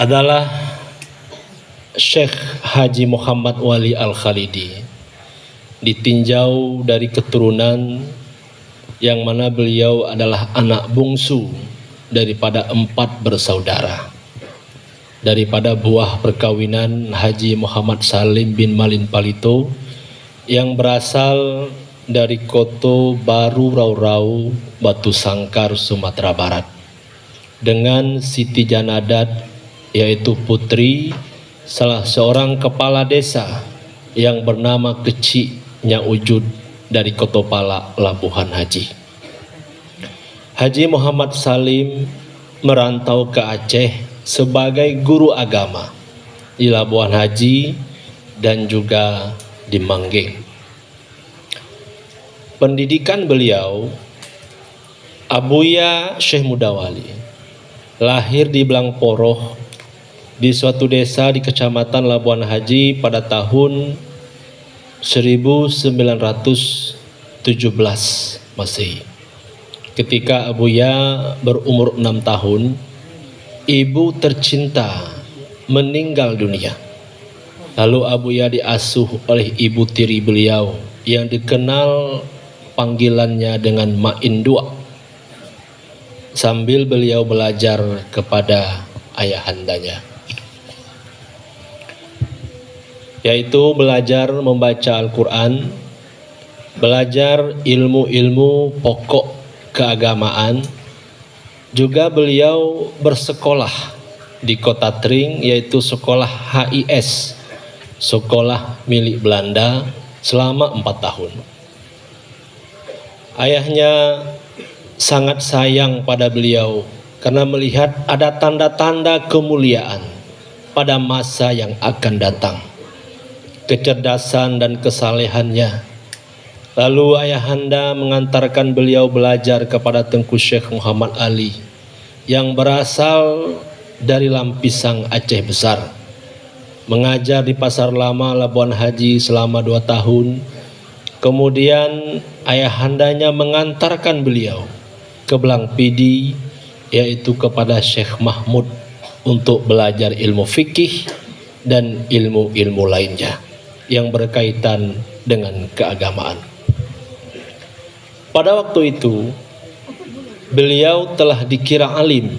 adalah Syekh Haji Muhammad Wali Al-Khalidi, ditinjau dari keturunan yang mana beliau adalah anak bungsu daripada 4 bersaudara, daripada buah perkawinan Haji Muhammad Salim bin Malin Palito yang berasal dari Koto Baru Rau-Rau, Batu Sangkar, Sumatera Barat, dengan Siti Janadat, yaitu putri salah seorang kepala desa yang bernama Keci Nya Ujud dari Kotopala, Labuhan Haji. Haji Muhammad Salim merantau ke Aceh sebagai guru agama di Labuhan Haji dan juga di Manggeng. Pendidikan beliau, Abuya Syekh Mudawali lahir di Blangporoh di suatu desa di Kecamatan Labuhan Haji pada tahun 1917 Masehi. Ketika Abuya berumur 6 tahun, ibu tercinta meninggal dunia. Lalu Abuya diasuh oleh ibu tiri beliau yang dikenal panggilannya dengan Mak Indua, sambil beliau belajar kepada ayahandanya, yaitu belajar membaca Al-Quran, belajar ilmu-ilmu pokok keagamaan. Juga beliau bersekolah di Kota Tring, yaitu sekolah HIS, sekolah milik Belanda, selama 4 tahun. Ayahnya sangat sayang pada beliau karena melihat ada tanda-tanda kemuliaan pada masa yang akan datang, kecerdasan dan kesalehannya. Lalu ayahanda mengantarkan beliau belajar kepada Tengku Syekh Muhammad Ali yang berasal dari Lampisang, Aceh Besar. Mengajar di Pasar Lama, Labuan Haji selama 2 tahun. Kemudian ayahandanya mengantarkan beliau ke Blangpidi, yaitu kepada Syekh Mahmud, untuk belajar ilmu fikih dan ilmu-ilmu lainnya yang berkaitan dengan keagamaan. Pada waktu itu beliau telah dikira alim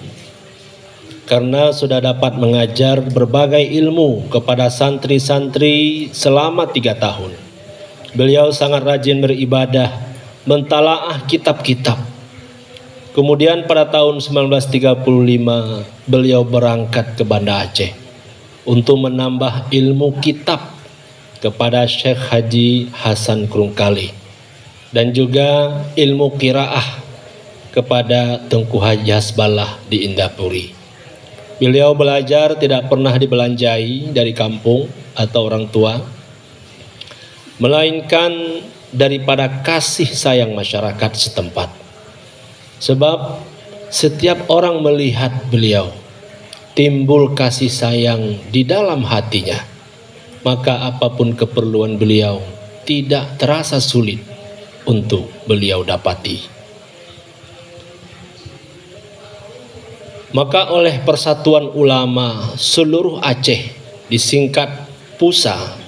karena sudah dapat mengajar berbagai ilmu kepada santri-santri selama 3 tahun. Beliau sangat rajin beribadah, mentalaah kitab-kitab. Kemudian pada tahun 1935 beliau berangkat ke Banda Aceh untuk menambah ilmu kitab kepada Syekh Haji Hasan Krungkali, dan juga ilmu qiraah kepada Tengku Haji Hasbalah di Indapuri. Beliau belajar tidak pernah dibelanjai dari kampung atau orang tua, melainkan daripada kasih sayang masyarakat setempat. Sebab setiap orang melihat beliau, timbul kasih sayang di dalam hatinya, maka apapun keperluan beliau tidak terasa sulit untuk beliau dapati. Maka oleh Persatuan Ulama seluruh Aceh, disingkat PUSA,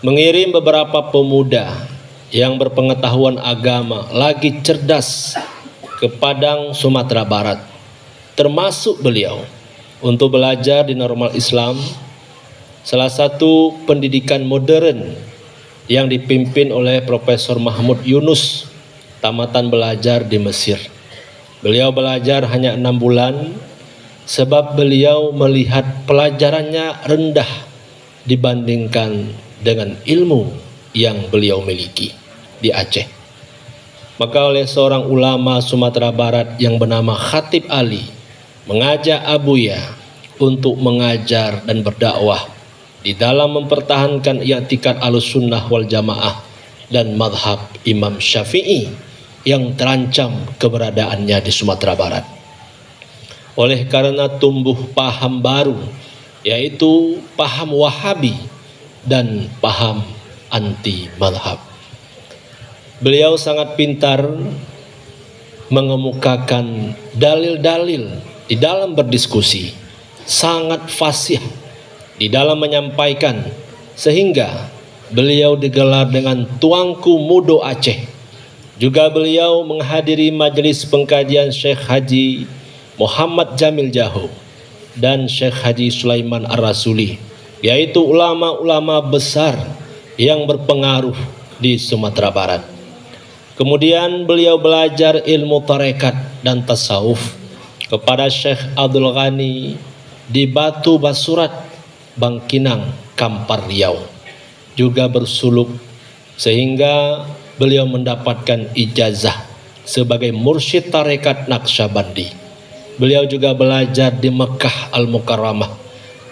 mengirim beberapa pemuda yang berpengetahuan agama lagi cerdas ke Padang, Sumatera Barat, termasuk beliau, untuk belajar di Normal Islam, salah satu pendidikan modern yang dipimpin oleh Profesor Mahmud Yunus, tamatan belajar di Mesir. Beliau belajar hanya 6 bulan sebab beliau melihat pelajarannya rendah dibandingkan dengan ilmu yang beliau miliki di Aceh. Maka oleh seorang ulama Sumatera Barat yang bernama Khatib Ali mengajak Abuya untuk mengajar dan berdakwah di dalam mempertahankan i'tikad Ahlussunnah wal Jamaah dan madhab Imam Syafi'i yang terancam keberadaannya di Sumatera Barat. Oleh karena tumbuh paham baru, yaitu paham Wahabi dan paham anti madhab. Beliau sangat pintar mengemukakan dalil-dalil di dalam berdiskusi sangat fasih di dalam menyampaikan, sehingga beliau digelar dengan Tuanku Mudo Aceh. Juga beliau menghadiri majelis pengkajian Syekh Haji Muhammad Jamil Jaho dan Syekh Haji Sulaiman Ar-Rasuli, yaitu ulama-ulama besar yang berpengaruh di Sumatera Barat. Kemudian beliau belajar ilmu tarekat dan tasawuf kepada Syekh Abdul Ghani di Batu Basurat, Bangkinang, Kampar, Riau. Juga bersuluk sehingga beliau mendapatkan ijazah sebagai mursyid tarekat Naqsyabandi. Beliau juga belajar di Mekah Al-Mukarramah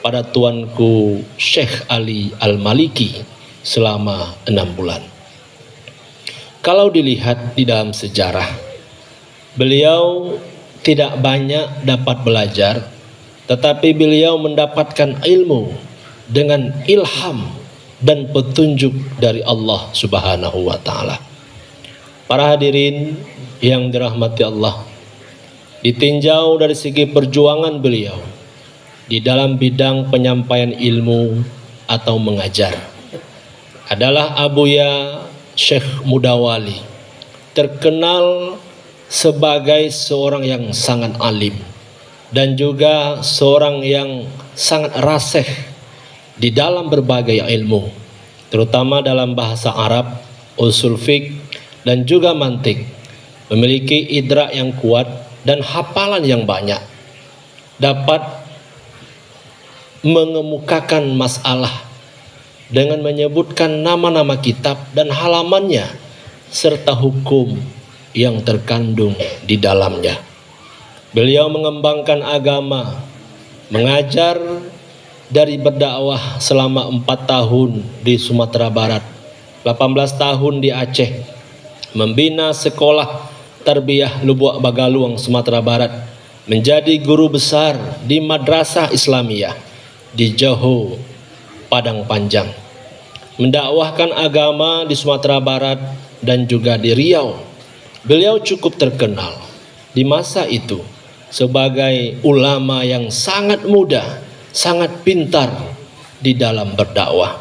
pada tuanku Syekh Ali Al-Maliki selama 6 bulan. Kalau dilihat di dalam sejarah, beliau tidak banyak dapat belajar, tetapi beliau mendapatkan ilmu dengan ilham dan petunjuk dari Allah Subhanahu wa Ta'ala. Para hadirin yang dirahmati Allah, ditinjau dari segi perjuangan beliau di dalam bidang penyampaian ilmu atau mengajar adalah Abuya Syekh Mudawali, terkenal sebagai seorang yang sangat alim dan juga seorang yang sangat rasih di dalam berbagai ilmu, terutama dalam bahasa Arab, usul fiqh dan juga mantik. Memiliki idrak yang kuat dan hafalan yang banyak, dapat mengemukakan masalah dengan menyebutkan nama-nama kitab dan halamannya serta hukum yang terkandung di dalamnya. Beliau mengembangkan agama, mengajar dari berdakwah selama 4 tahun di Sumatera Barat, 18 tahun di Aceh, membina sekolah tarbiyah Lubuk Bagaluang, Sumatera Barat, menjadi guru besar di Madrasah Islamiyah di Johor, Padang Panjang, mendakwahkan agama di Sumatera Barat dan juga di Riau. Beliau cukup terkenal di masa itu sebagai ulama yang sangat muda, sangat pintar di dalam berdakwah,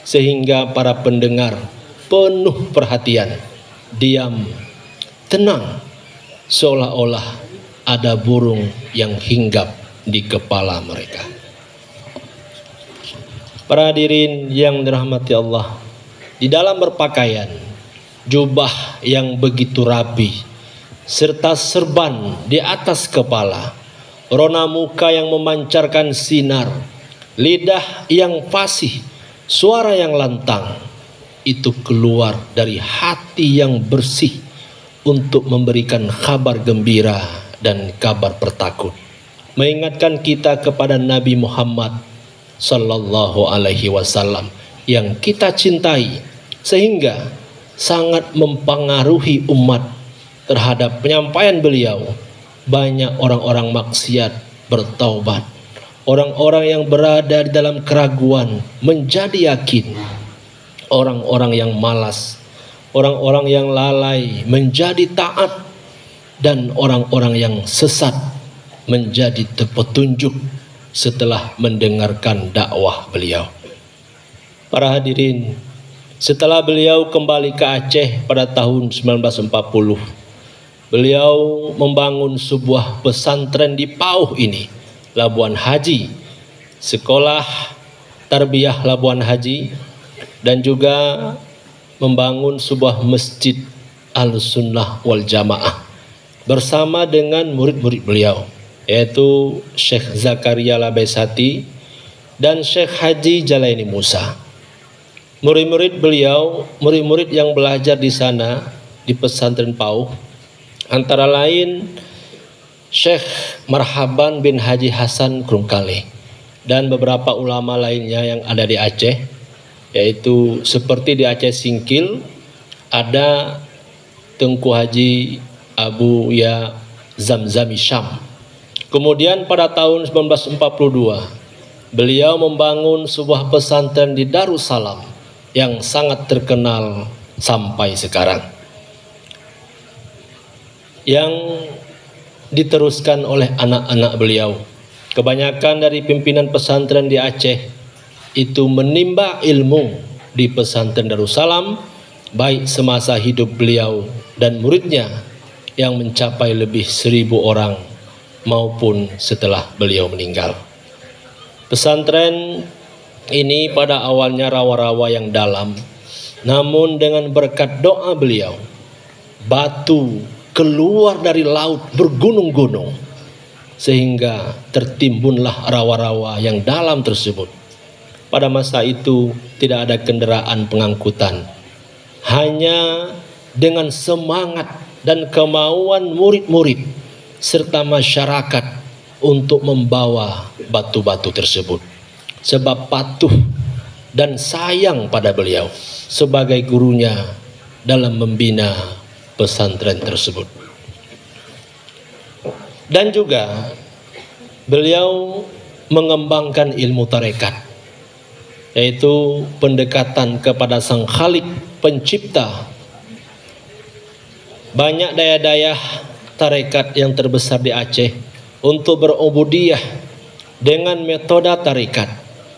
sehingga para pendengar penuh perhatian, diam, tenang, seolah-olah ada burung yang hinggap di kepala mereka. Para hadirin yang dirahmati Allah, di dalam berpakaian, jubah yang begitu rapi serta serban di atas kepala, rona muka yang memancarkan sinar, lidah yang fasih, suara yang lantang, itu keluar dari hati yang bersih untuk memberikan kabar gembira dan kabar pertakut, mengingatkan kita kepada Nabi Muhammad Sallallahu Alaihi Wasallam yang kita cintai, sehingga sangat mempengaruhi umat terhadap penyampaian beliau. Banyak orang-orang maksiat bertaubat, orang-orang yang berada di dalam keraguan menjadi yakin, orang-orang yang malas, orang-orang yang lalai menjadi taat, dan orang-orang yang sesat menjadi terpetunjuk setelah mendengarkan dakwah beliau. Para hadirin, setelah beliau kembali ke Aceh pada tahun 1940, beliau membangun sebuah pesantren di Pauh ini, Labuan Haji, sekolah tarbiyah Labuan Haji, dan juga membangun sebuah masjid Al-Sunnah wal Jamaah bersama dengan murid-murid beliau, yaitu Syekh Zakaria Labesati dan Syekh Haji Jalaini Musa. Murid-murid beliau, murid-murid yang belajar di sana di pesantren Pauh, antara lain Syekh Marhaban bin Haji Hasan Krungkale dan beberapa ulama lainnya yang ada di Aceh, yaitu seperti di Aceh Singkil ada Tengku Haji Abu Ya Zamzami Syam. Kemudian pada tahun 1942 beliau membangun sebuah pesantren di Darussalam yang sangat terkenal sampai sekarang, yang diteruskan oleh anak-anak beliau Kebanyakan dari pimpinan pesantren di Aceh itu menimba ilmu di pesantren Darussalam, baik semasa hidup beliau dan muridnya yang mencapai lebih 1.000 orang maupun setelah beliau meninggal. Pesantren ini pada awalnya rawa-rawa yang dalam, namun dengan berkat doa beliau, batu keluar dari laut bergunung-gunung, sehingga tertimbunlah rawa-rawa yang dalam tersebut. Pada masa itu tidak ada kendaraan pengangkutan, hanya dengan semangat dan kemauan murid-murid serta masyarakat untuk membawa batu-batu tersebut, sebab patuh dan sayang pada beliau sebagai gurunya dalam membina pesantren tersebut. Dan juga beliau mengembangkan ilmu tarekat, yaitu pendekatan kepada Sang Khalik Pencipta. Banyak daya-daya tarekat yang terbesar di Aceh untuk berubudiyah dengan metode tarekat,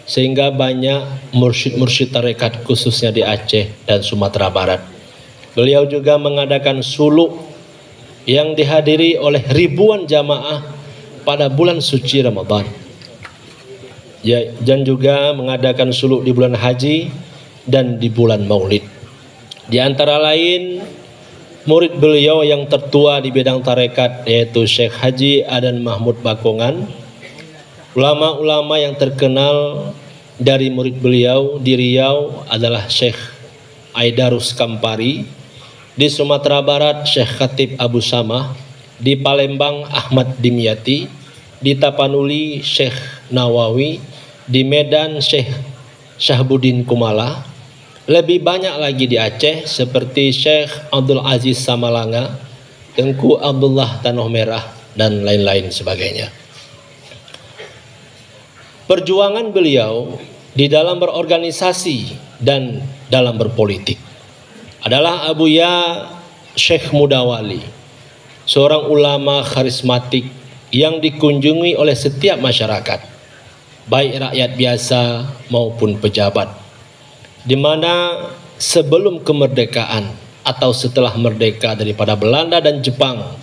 sehingga banyak mursyid-mursyid tarekat khususnya di Aceh dan Sumatera Barat. Beliau juga mengadakan suluk yang dihadiri oleh ribuan jamaah pada bulan suci Ramadan, dan juga mengadakan suluk di bulan haji dan di bulan maulid. Di antara lain, murid beliau yang tertua di bidang tarekat yaitu Syekh Haji Adan Mahmud Bakongan. Ulama-ulama yang terkenal dari murid beliau di Riau adalah Syekh Aidarus Kampari, di Sumatera Barat Syekh Khatib Abu Samah, di Palembang Ahmad Dimyati, di Tapanuli Syekh Nawawi, di Medan Syekh Syahbudin Kumala. Lebih banyak lagi di Aceh seperti Syekh Abdul Aziz Samalanga, Tengku Abdullah Tanoh Merah, dan lain-lain sebagainya. Perjuangan beliau di dalam berorganisasi dan dalam berpolitik adalah Abuya Syekh Mudawali, seorang ulama karismatik yang dikunjungi oleh setiap masyarakat, baik rakyat biasa maupun pejabat, di mana sebelum kemerdekaan atau setelah merdeka daripada Belanda dan Jepang,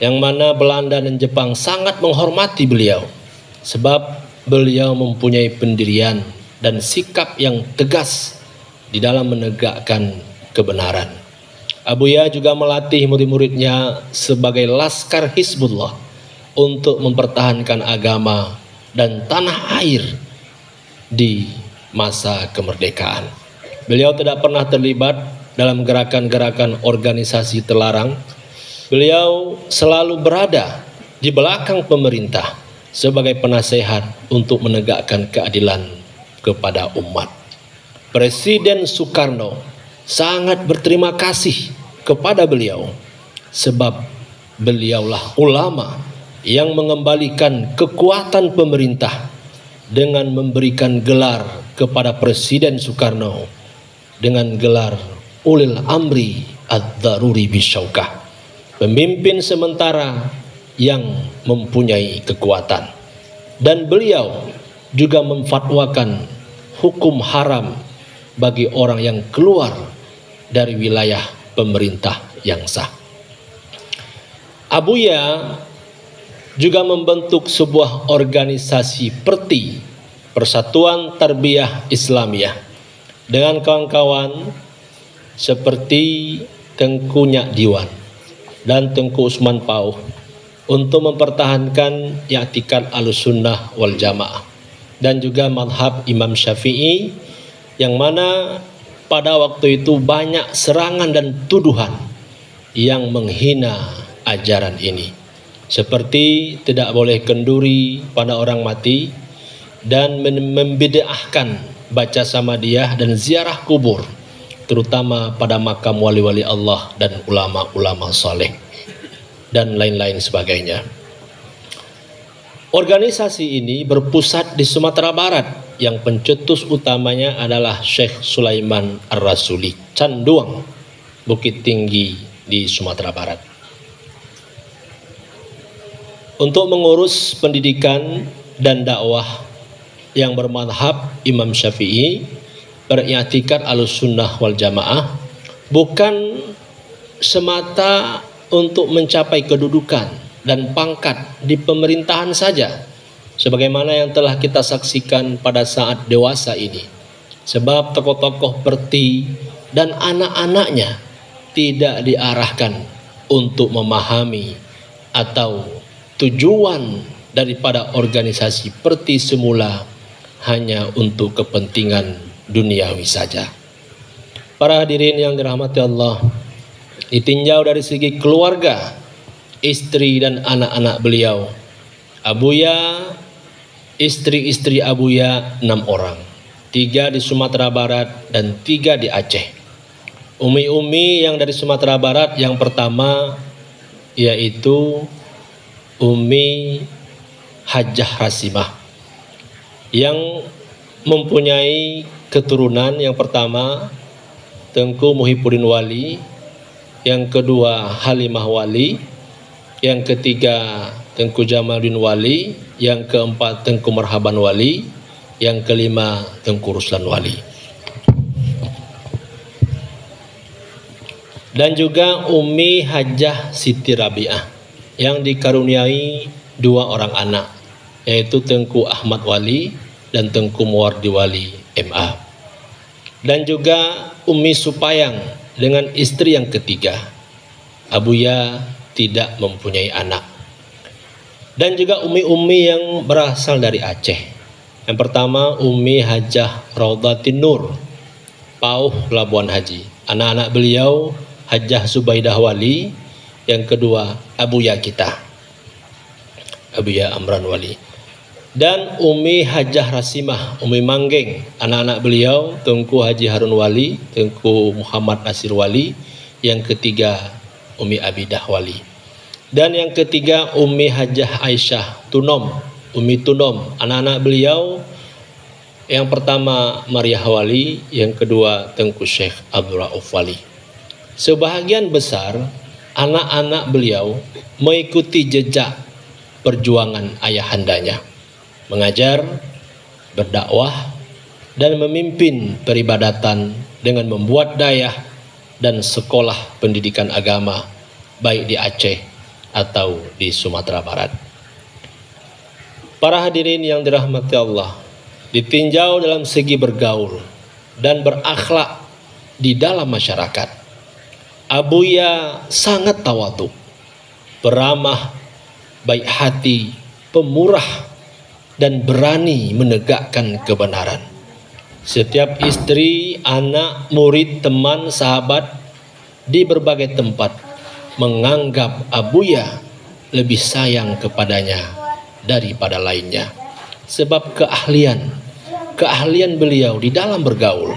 yang mana Belanda dan Jepang sangat menghormati beliau sebab beliau mempunyai pendirian dan sikap yang tegas di dalam menegakkan kebenaran. Abuya juga melatih murid-muridnya sebagai laskar Hizbullah untuk mempertahankan agama dan tanah air di masa kemerdekaan. Beliau tidak pernah terlibat dalam gerakan-gerakan organisasi terlarang. Beliau selalu berada di belakang pemerintah sebagai penasehat untuk menegakkan keadilan kepada umat. Presiden Soekarno sangat berterima kasih kepada beliau sebab beliaulah ulama yang mengembalikan kekuatan pemerintah dengan memberikan gelar kepada Presiden Soekarno dengan gelar Ulil Amri Ad-Daruri Bisyaukah, pemimpin sementara yang mempunyai kekuatan. Dan beliau juga memfatwakan hukum haram bagi orang yang keluar dari wilayah pemerintah yang sah. Abuya juga membentuk sebuah organisasi PERTI, Persatuan Tarbiyah Islamiyah, dengan kawan-kawan seperti Tengku Nyak Diwan dan Tengku Usman Pauh untuk mempertahankan i'tikad Ahlussunnah wal Jamaah dan juga mazhab Imam Syafi'i, yang mana pada waktu itu banyak serangan dan tuduhan yang menghina ajaran ini, seperti tidak boleh kenduri pada orang mati dan membid'ahkan baca samadiyah dan ziarah kubur, terutama pada makam wali-wali Allah dan ulama-ulama saleh dan lain-lain sebagainya. Organisasi ini berpusat di Sumatera Barat, yang pencetus utamanya adalah Syekh Sulaiman Ar-Rasuli, Canduang, Bukit Tinggi di Sumatera Barat. untuk mengurus pendidikan dan dakwah yang bermadhab Imam Syafi'i, beriktikad Ahlussunnah wal Jamaah, bukan semata untuk mencapai kedudukan dan pangkat di pemerintahan saja, sebagaimana yang telah kita saksikan pada saat dewasa ini. Sebab tokoh-tokoh Perti dan anak-anaknya tidak diarahkan untuk memahami atau tujuan daripada organisasi Perti semula hanya untuk kepentingan duniawi saja. Para hadirin yang dirahmati Allah, ditinjau dari segi keluarga, istri dan anak-anak beliau, Abuya, istri-istri Abuya 6 orang, 3 di Sumatera Barat dan 3 di Aceh. Umi-umi yang dari Sumatera Barat yang pertama yaitu Umi Hajjah Rasimah, yang mempunyai keturunan yang pertama Tengku Muhyiddin Wali, yang kedua Halimah Wali, yang ketiga Tengku Jamaluddin Wali, yang keempat Tengku Marhaban Wali, yang kelima Tengku Ruslan Wali. Dan juga Umi Hajjah Siti Rabi'ah yang dikaruniai 2 orang anak, yaitu Tengku Ahmad Wali dan Tengku Muwardi Wali MA. Dan juga Umi Supayang dengan istri yang ketiga. Abuya tidak mempunyai anak. Dan juga umi-umi yang berasal dari Aceh. Yang pertama Umi Hajjah Raudatin Nur, Pauh Labuan Haji. Anak-anak beliau Hajjah Zubaidah Wali, yang kedua Abuya kita, Abuya Amran Wali. Dan Umi Hajjah Rasimah, Umi Manggeng, anak-anak beliau Tengku Haji Harun Wali, Tengku Muhammad Nasir Wali, yang ketiga Umi Abidah Wali. Dan yang ketiga Umi Hajjah Aisyah Tunom, Umi Tunom, anak-anak beliau yang pertama Mariah Wali, yang kedua Tengku Syekh Abdul Rauf Wali. Sebahagian besar anak-anak beliau mengikuti jejak perjuangan ayahandanya, mengajar, berdakwah, dan memimpin peribadatan dengan membuat dayah dan sekolah pendidikan agama baik di Aceh atau di Sumatera Barat. Para hadirin yang dirahmati Allah, ditinjau dalam segi bergaul dan berakhlak di dalam masyarakat, Abuya sangat tawadhu, beramah, baik hati, pemurah, dan berani menegakkan kebenaran. Setiap istri, anak, murid, teman, sahabat di berbagai tempat menganggap Abuya lebih sayang kepadanya daripada lainnya. Sebab keahlian beliau di dalam bergaul,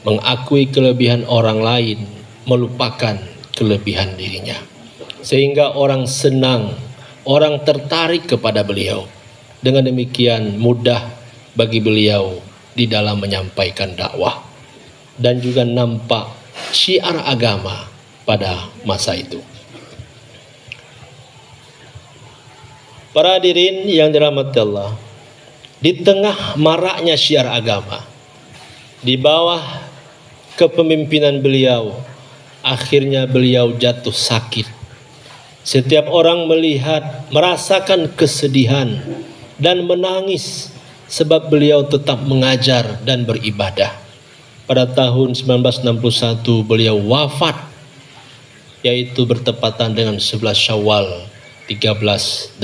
mengakui kelebihan orang lain, melupakan kelebihan dirinya. Sehingga orang senang, orang tertarik kepada beliau. Dengan demikian mudah bagi beliau di dalam menyampaikan dakwah. Dan juga nampak syiar agama pada masa itu. Para hadirin yang dirahmati Allah, di tengah maraknya syiar agama, di bawah kepemimpinan beliau, akhirnya beliau jatuh sakit. Setiap orang melihat, merasakan kesedihan dan menangis sebab beliau tetap mengajar dan beribadah. Pada tahun 1961 beliau wafat, yaitu bertepatan dengan 11 Syawal 1382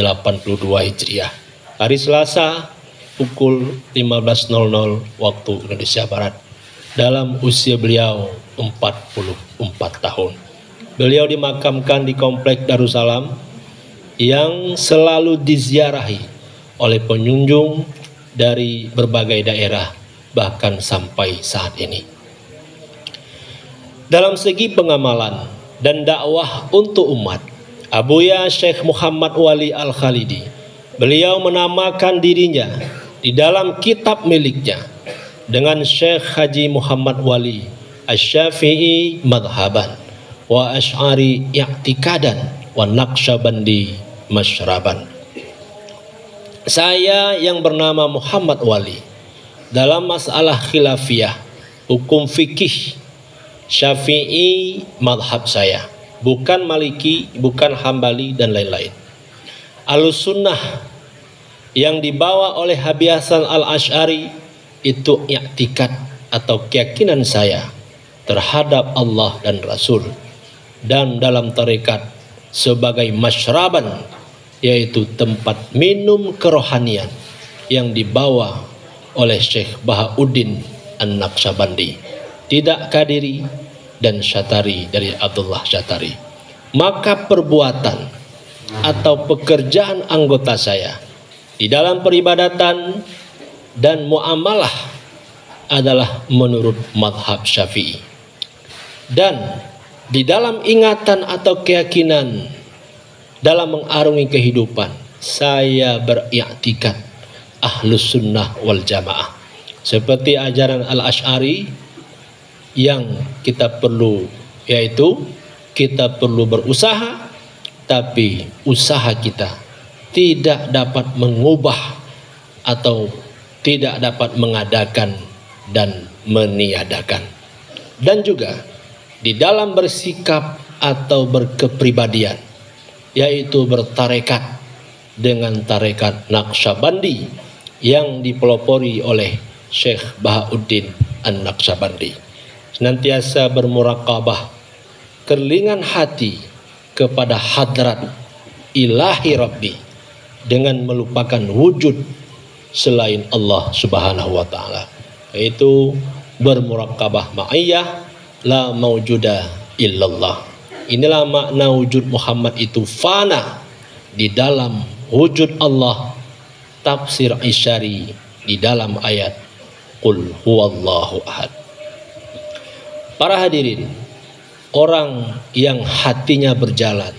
Hijriah. Hari Selasa pukul 15.00 waktu Indonesia Barat, dalam usia beliau 44 tahun. Beliau dimakamkan di Komplek Darussalam yang selalu diziarahi oleh pengunjung dari berbagai daerah, bahkan sampai saat ini. Dalam segi pengamalan dan dakwah untuk umat, Abuya Syekh Muhammad Wali Al-Khalidi, beliau menamakan dirinya di dalam kitab miliknya dengan Syekh Haji Muhammad Wali Asy-Syafi'i madhaban wa Asy'ari i'tikadan wa Naqsyabandi masyraban. saya yang bernama Muhammad Wali dalam masalah khilafiyah, hukum fikih Syafi'i madhab saya, bukan Maliki, bukan Hambali dan lain-lain. Ahlussunnah yang dibawa oleh Habib Hasan al-Asy'ari itu i'tikad atau keyakinan saya terhadap Allah dan Rasul, dan dalam tarekat sebagai masyraban, yaitu tempat minum kerohanian yang dibawa oleh Syekh Bahauddin An-Naqsyabandi, tidak Qadiri dan Syatari dari Abdullah Syatari. Maka perbuatan atau pekerjaan anggota saya di dalam peribadatan dan muamalah adalah menurut madhab Syafi'i. Dan di dalam ingatan atau keyakinan dalam mengarungi kehidupan, saya beriktikad Ahlus Sunnah wal Jamaah, seperti ajaran Al-Asy'ari yang kita perlu, yaitu kita perlu berusaha, tapi usaha kita tidak dapat mengubah atau tidak dapat mengadakan dan meniadakan. Dan juga di dalam bersikap atau berkepribadian, yaitu bertarekat dengan tarekat Naqsyabandi yang dipelopori oleh Syekh Bahauddin An-Naqsyabandi. Senantiasa bermuraqabah kerlingan hati kepada hadrat ilahi Rabbi dengan melupakan wujud selain Allah Subhanahu wa taala, yaitu bermuraqabah ma'iyah la maujuda illallah. Inilah makna wujud Muhammad itu fana di dalam wujud Allah. Tafsir Isyari di dalam ayat Qul huwallahu ahad. Para hadirin, orang yang hatinya berjalan,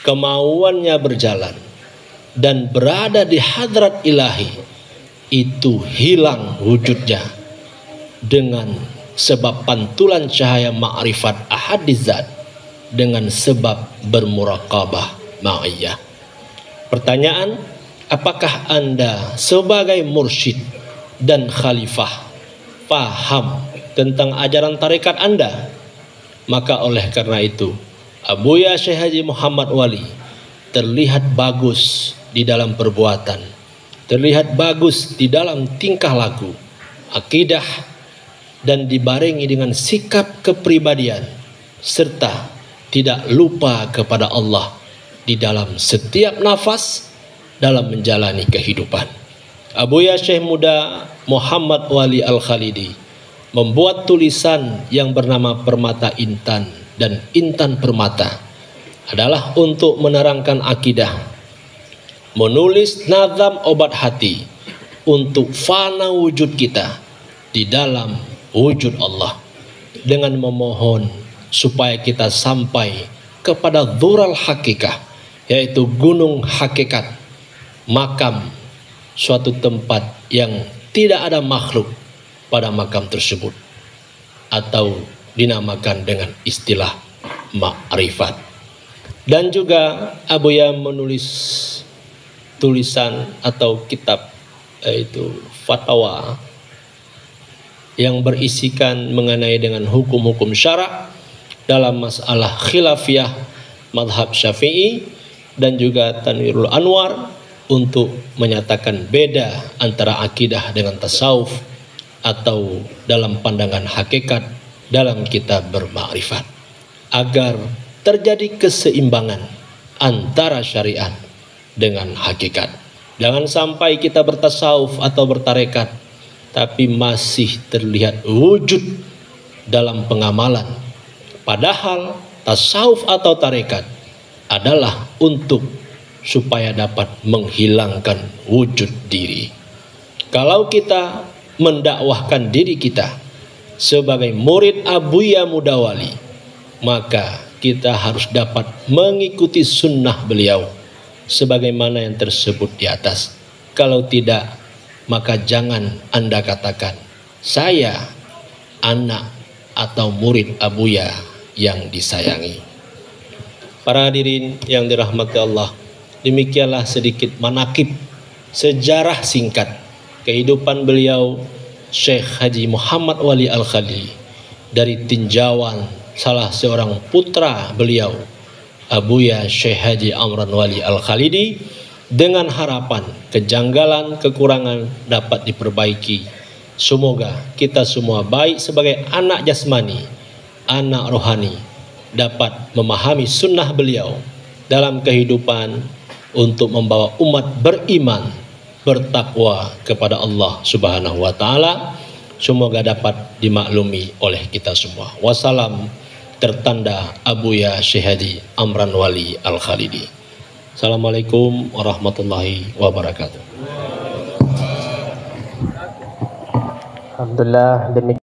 kemauannya berjalan, dan berada di hadrat ilahi, itu hilang wujudnya dengan sebab pantulan cahaya ma'rifat ahadizat, dengan sebab bermuraqabah ma'iyah. Pertanyaan, apakah Anda sebagai mursyid dan khalifah paham tentang ajaran tarekat Anda? Maka oleh karena itu, Abuya Syekh Haji Muhammad Wali terlihat bagus di dalam perbuatan, terlihat bagus di dalam tingkah laku, akidah, dan dibarengi dengan sikap kepribadian, serta tidak lupa kepada Allah di dalam setiap nafas dalam menjalani kehidupan. Abuya Syekh Muda Muhammad Wali Al-Khalidi membuat tulisan yang bernama Permata Intan dan Intan Permata, adalah untuk menerangkan akidah, menulis nazam obat hati untuk fana wujud kita di dalam wujud Allah, dengan memohon supaya kita sampai kepada dhural hakikah, yaitu gunung hakikat, makam, suatu tempat yang tidak ada makhluk pada makam tersebut, atau dinamakan dengan istilah ma'rifat. Dan juga Abuya menulis tulisan atau kitab, yaitu fatwa yang berisikan mengenai dengan hukum-hukum syarak dalam masalah khilafiyah madhab Syafi'i, dan juga Tanwirul Anwar untuk menyatakan beda antara akidah dengan tasawuf, atau dalam pandangan hakikat dalam kitab bermakrifat, agar terjadi keseimbangan antara syariat dengan hakikat. Jangan sampai kita bertasawuf atau bertarekat tapi masih terlihat wujud dalam pengamalan, padahal tasawuf atau tarekat adalah untuk supaya dapat menghilangkan wujud diri. Kalau kita mendakwahkan diri kita sebagai murid Abuya Mudawali, maka kita harus dapat mengikuti sunnah beliau sebagaimana yang tersebut di atas. Kalau tidak, maka jangan Anda katakan saya anak atau murid Abuya yang disayangi. Para hadirin yang dirahmati Allah, demikianlah sedikit manakib sejarah singkat kehidupan beliau Syekh Haji Muhammad Wali Al-Khalili dari tinjauan salah seorang putra beliau Abuya Syekh Haji Amran Wali Al-Khalili, dengan harapan kejanggalan kekurangan dapat diperbaiki. Semoga kita semua baik sebagai anak jasmani, anak rohani, dapat memahami sunnah beliau dalam kehidupan untuk membawa umat beriman, bertakwa kepada Allah Subhanahu wa taala. Semoga dapat dimaklumi oleh kita semua. Wassalam, tertanda Abuya Syekh Haji Amran Wali Al-Khalili. Assalamualaikum warahmatullahi wabarakatuh. Alhamdulillah, demikian